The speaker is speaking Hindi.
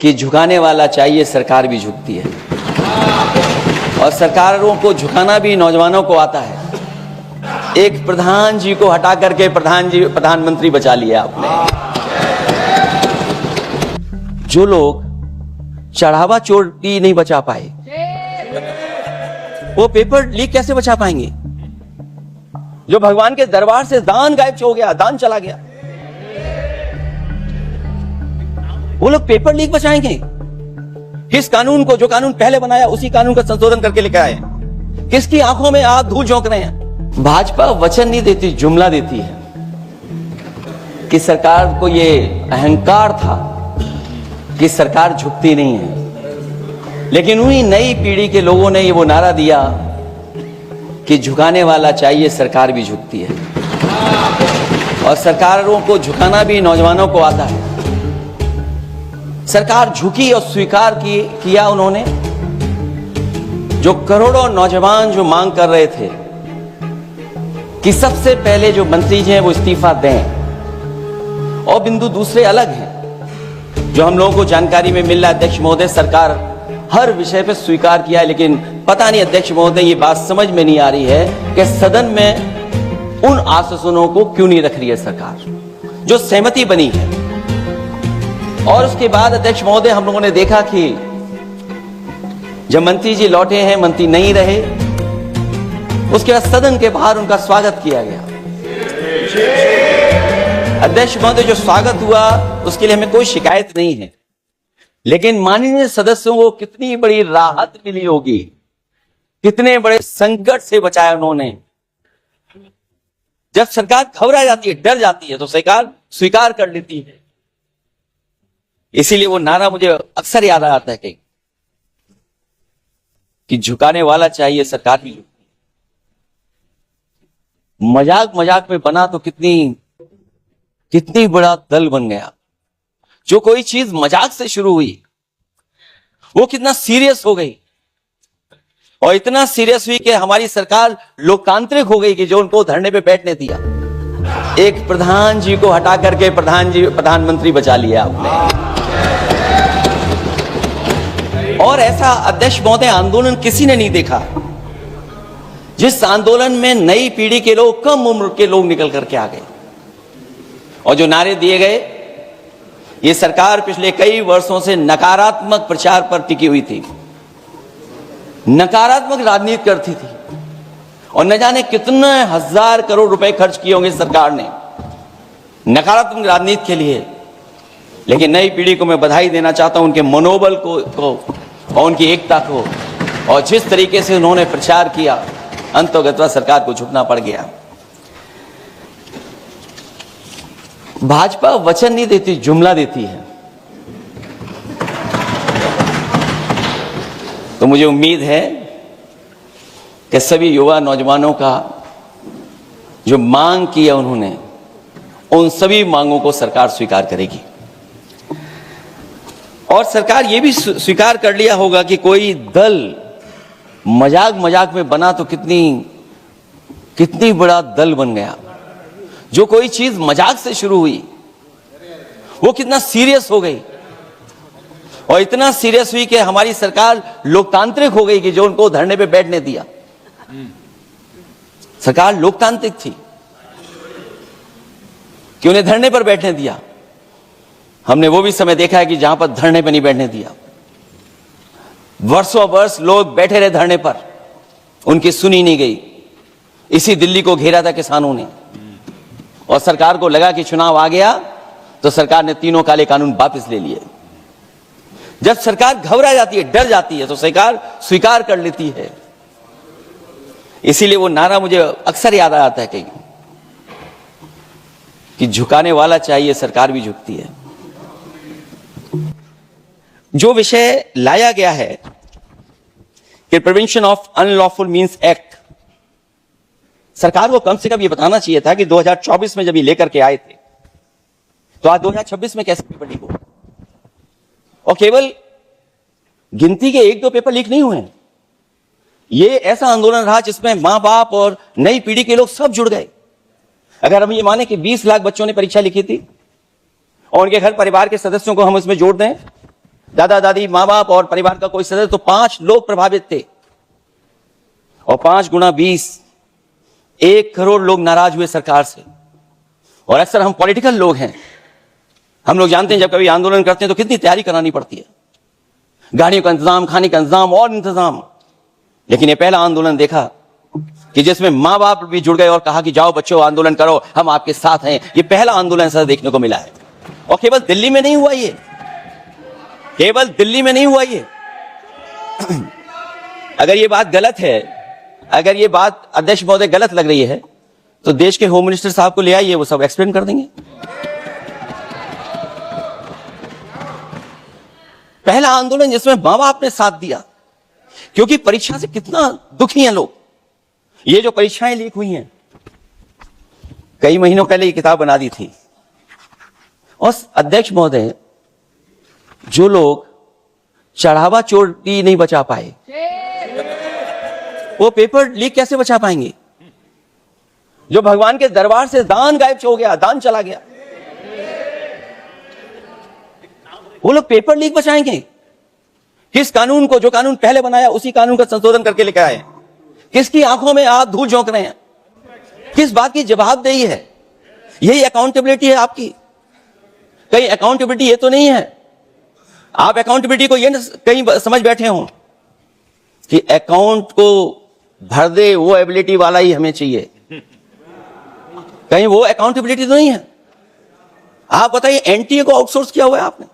कि झुकाने वाला चाहिए, सरकार भी झुकती है और सरकारों को झुकाना भी नौजवानों को आता है। एक प्रधान जी को हटा करके प्रधानमंत्री बचा लिया आपने। जो लोग चढ़ावा चोटी नहीं बचा पाए, वो पेपर लीक कैसे बचा पाएंगे? जो भगवान के दरबार से दान गायब हो गया, दान चला गया, वो लोग पेपर लीक बचाएंगे? किस कानून को, जो कानून पहले बनाया उसी कानून का संशोधन करके लेकर आए? किसकी आंखों में आप धूल झोंक रहे हैं? भाजपा वचन नहीं देती, जुमला देती है कि सरकार को ये अहंकार था कि सरकार झुकती नहीं है। लेकिन उन्हीं नई पीढ़ी के लोगों ने ये वो नारा दिया कि झुकाने वाला चाहिए, सरकार भी झुकती है और सरकारों को झुकाना भी नौजवानों को आता है। सरकार झुकी और स्वीकार किया उन्होंने। जो करोड़ों नौजवान जो मांग कर रहे थे कि सबसे पहले जो मंत्री जी हैं वो इस्तीफा दें, और बिंदु दूसरे अलग हैं जो हम लोगों को जानकारी में मिल रहा है। अध्यक्ष महोदय, सरकार हर विषय पे स्वीकार किया है, लेकिन पता नहीं अध्यक्ष महोदय ये बात समझ में नहीं आ रही है कि सदन में उन आश्वासनों को क्यों नहीं रख रही है सरकार जो सहमति बनी है। और उसके बाद अध्यक्ष महोदय, हम लोगों ने देखा कि जब मंत्री जी लौटे हैं, मंत्री नहीं रहे, उसके बाद सदन के बाहर उनका स्वागत किया गया। अध्यक्ष महोदय, जो स्वागत हुआ उसके लिए हमें कोई शिकायत नहीं है, लेकिन माननीय सदस्यों को कितनी बड़ी राहत मिली होगी, कितने बड़े संकट से बचाया उन्होंने। जब सरकार घबरा जाती है, डर जाती है, तो सरकार स्वीकार कर लेती है। इसीलिए वो नारा मुझे अक्सर याद आता है कि झुकाने वाला चाहिए, सरकार भी झुकती है। मजाक मजाक में बना तो कितनी बड़ा दल बन गया। जो कोई चीज मजाक से शुरू हुई वो कितना सीरियस हो गई, और इतना सीरियस हुई कि हमारी सरकार लोकतांत्रिक हो गई कि जो उनको धरने पे बैठने दिया। एक प्रधान जी को हटा करके प्रधानमंत्री बचा लिया आपने। और ऐसा अध्यक्ष महोदय आंदोलन किसी ने नहीं देखा, जिस आंदोलन में नई पीढ़ी के लोग, कम उम्र के लोग निकल करके आ गए और जो नारे दिए गए। ये सरकार पिछले कई वर्षों से नकारात्मक प्रचार पर टिकी हुई थी, नकारात्मक राजनीति करती थी, और न जाने कितने हजार करोड़ रुपए खर्च किए होंगे सरकार ने नकारात्मक राजनीति के लिए। लेकिन नई पीढ़ी को मैं बधाई देना चाहता हूं, उनके मनोबल को और उनकी एकता को, और जिस तरीके से उन्होंने प्रचार किया, अंततः सरकार को झुकना पड़ गया। भाजपा वचन नहीं देती, जुमला देती है। तो मुझे उम्मीद है कि सभी युवा नौजवानों का जो मांग की है उन्होंने, उन सभी मांगों को सरकार स्वीकार करेगी। और सरकार ये भी स्वीकार कर लिया होगा कि कोई दल मजाक मजाक में बना तो कितनी बड़ा दल बन गया। जो कोई चीज मजाक से शुरू हुई वो कितना सीरियस हो गई, और इतना सीरियस हुई कि हमारी सरकार लोकतांत्रिक हो गई कि जो उनको धरने पे बैठने दिया। सरकार लोकतांत्रिक थी कि उन्हें धरने पर बैठने दिया। हमने वो भी समय देखा है कि जहां पर धरने पर नहीं बैठने दिया, वर्षों वर्ष लोग बैठे रहे धरने पर, उनकी सुनी नहीं गई। इसी दिल्ली को घेरा था किसानों ने, और सरकार को लगा कि चुनाव आ गया तो सरकार ने तीनों काले कानून वापस ले लिए। जब सरकार घबरा जाती है, डर जाती है, तो सरकार स्वीकार कर लेती है। इसीलिए वो नारा मुझे अक्सर याद आता है कि झुकाने वाला चाहिए, सरकार भी झुकती है। जो विषय लाया गया है कि prevention of unlawful means act, सरकार को कम से कम ये बताना चाहिए था कि 2024 में जब ये लेकर के आए थे तो आज 2026 में कैसे पेपर लीक हो। और केवल गिनती के 1-2 पेपर लीक नहीं हुए हैं, ये ऐसा आंदोलन रहा जिसमें मां बाप और नई पीढ़ी के लोग सब जुड़ गए। अगर हम ये माने कि 20 लाख बच्चों ने परीक्षा लिखी थी और उनके घर परिवार के सदस्यों को हम इसमें जोड़ दें दादा दादी, माँ बाप और परिवार का कोई सदस्य, तो 5 लोग प्रभावित थे। और 5 गुना 20, 1 करोड़ लोग नाराज हुए सरकार से। और अक्सर हम पॉलिटिकल लोग हैं, हम लोग जानते हैं जब कभी आंदोलन करते हैं तो कितनी तैयारी करानी पड़ती है, गाड़ियों का इंतजाम, खाने का इंतजाम और इंतजाम। लेकिन ये पहला आंदोलन देखा कि जिसमें माँ बाप भी जुड़ गए और कहा कि जाओ बच्चों आंदोलन करो, हम आपके साथ हैं। ये पहला आंदोलन ऐसा देखने को मिला है। और केवल दिल्ली में नहीं हुआ ये, केवल दिल्ली में नहीं हुआ ये। अगर ये बात गलत है, अगर ये बात अध्यक्ष महोदय गलत लग रही है, तो देश के होम मिनिस्टर साहब को ले आइए, वो सब एक्सप्लेन कर देंगे। पहला आंदोलन जिसमें मां बाप ने साथ दिया, क्योंकि परीक्षा से कितना दुखी हैं लोग। ये जो परीक्षाएं लीक हुई हैं, कई महीनों पहले ये किताब बना दी थी। और अध्यक्ष महोदय, जो लोग चढ़ावा चोटी नहीं बचा पाए, वो पेपर लीक कैसे बचा पाएंगे? जो भगवान के दरबार से दान गायब हो गया, दान चला गया, वो लोग पेपर लीक बचाएंगे? किस कानून को, जो कानून पहले बनाया उसी कानून का संशोधन करके लेकर आए? किसकी आंखों में आप धूल झोंक रहे हैं? किस बात की जवाबदेही है? यही अकाउंटेबिलिटी है आपकी? कहीं अकाउंटेबिलिटी ये तो नहीं है, आप अकाउंटेबिलिटी को ये कहीं समझ बैठे हो कि अकाउंट को भर दे वो एबिलिटी वाला ही हमें चाहिए? कहीं वो अकाउंटेबिलिटी तो नहीं है। आप बताइए, एनटीए को आउटसोर्स किया हुआ है आपने।